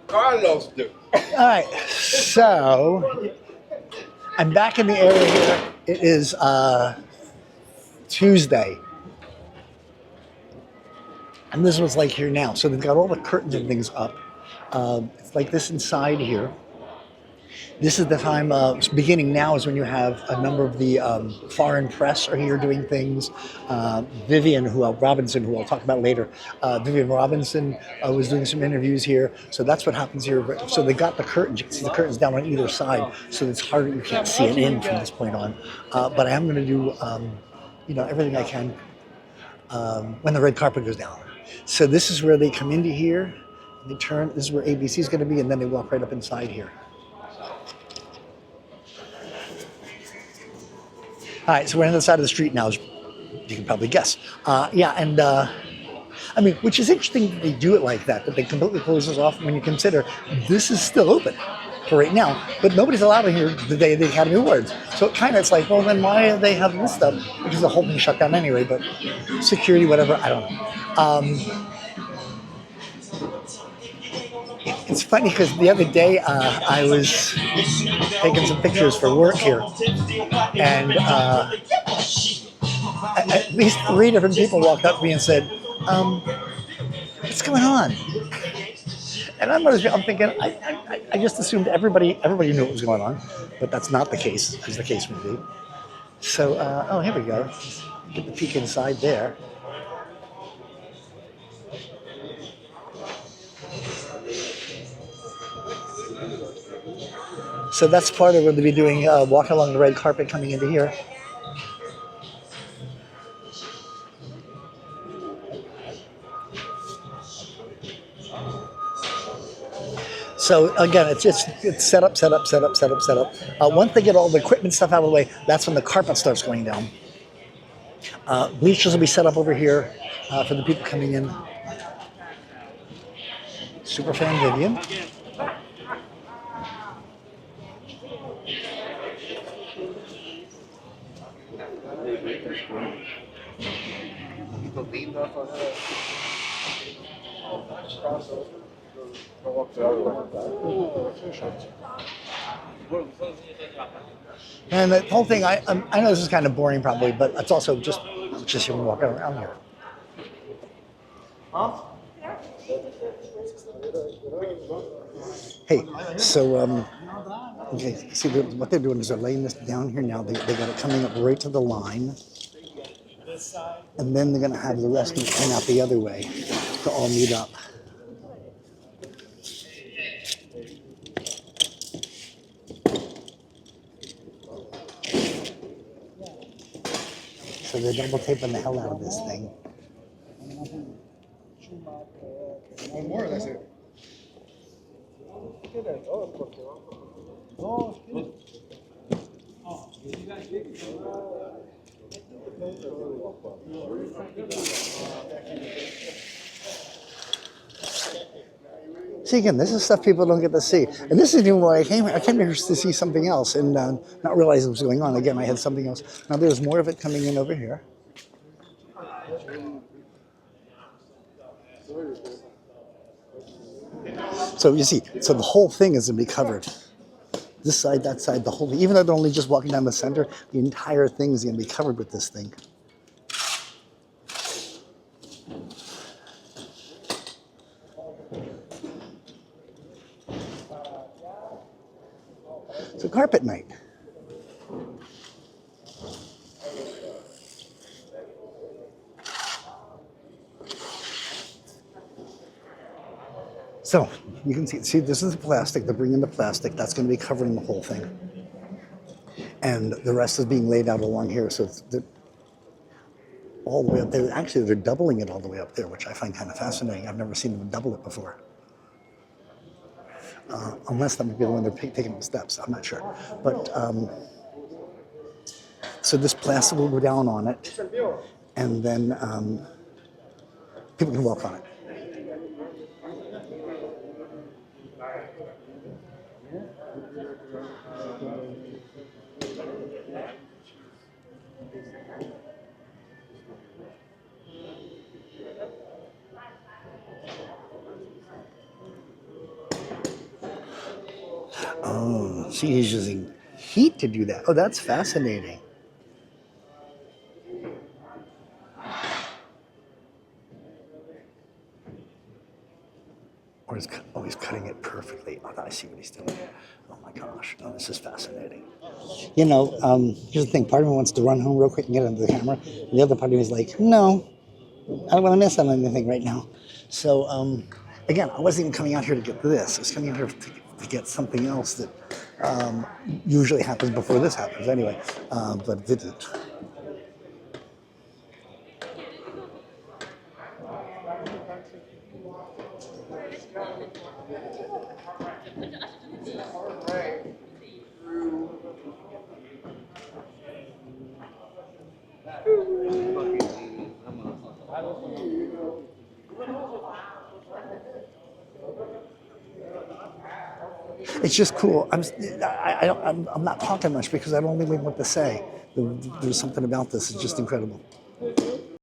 Carlos do. All right, so I'm back in the area here. It is Tuesday, and this was like here now. So they've got all the curtains and things up. It's like this inside here. This is the time, beginning now is when you have a number of the foreign press are here doing things. Vivian, Robinson, who I'll talk about later, Vivian Robinson was doing some interviews here. So that's what happens here. So they got the curtains. You can see the curtains down on either side. So it's harder, you can't see it in from this point on. But I am going to do, everything I can when the red carpet goes down. So this is where they come into here. They turn, this is where ABC is going to be, and then they walk right up inside here. All right, so we're on the side of the street now, as you can probably guess. I mean, which is interesting that they do it like that they completely close this off when you consider this is still open for right now, but nobody's allowed in here the day of the Academy Awards. So it kind of, it's like, well, then why are they having this stuff? Because the whole thing shut down anyway, but security, whatever, I don't know. It's funny because the other day I was taking some pictures for work here, and at least three different people walked up to me and said, "What's going on?" And I'm thinking, I just assumed everybody knew what was going on, but that's not the case, as the case may be. So, oh, here we go. Get the peek inside there. So that's part of what they'll be doing, walking along the red carpet coming into here. So again, it's set up, set up, set up, set up, set up. Once they get all the equipment stuff out of the way, that's when the carpet starts going down. Bleachers will be set up over here for the people coming in. Superfan Vivian. And the whole thing, I know this is kind of boring probably, but it's also just him walking around here. Hey, so okay, see what they're doing is they're laying this down here now. They got it coming up right to the line, and then they're going to have the rest of it come out the other way to all meet up. So they're double taping the hell out of this thing. One more, that's it. See, again, this is stuff people don't get to see. And this is even why I came here. I came here to see something else and not realize what was going on. Again, I had something else. Now there's more of it coming in over here. So you see, so the whole thing is going to be covered. This side, that side, the whole thing. Even though they're only just walking down the center, the entire thing is going to be covered with this thing. So carpet night. So you can see this is the plastic. They're bringing the plastic. That's going to be covering the whole thing. And the rest is being laid out along here. So it's all the way up there. Actually, they're doubling it all the way up there, which I find kind of fascinating. I've never seen them double it before. Unless that might be the one they're taking the steps. I'm not sure. But so this plastic will go down on it, and then people can walk on it. Oh, see, he's using heat to do that. Oh, that's fascinating. Or he's cutting it perfectly. Oh, I see what he's doing. Oh my gosh. Oh, this is fascinating. Here's the thing. Part of me wants to run home real quick and get into the camera. The other part of me is like, no, I don't want to miss on anything right now. So, again, I wasn't even coming out here to get this. I was coming out here to get something else that usually happens before this happens anyway, but it didn't. It's just cool. I'm not talking much because I don't really know what to say. There's something about this. It's just incredible.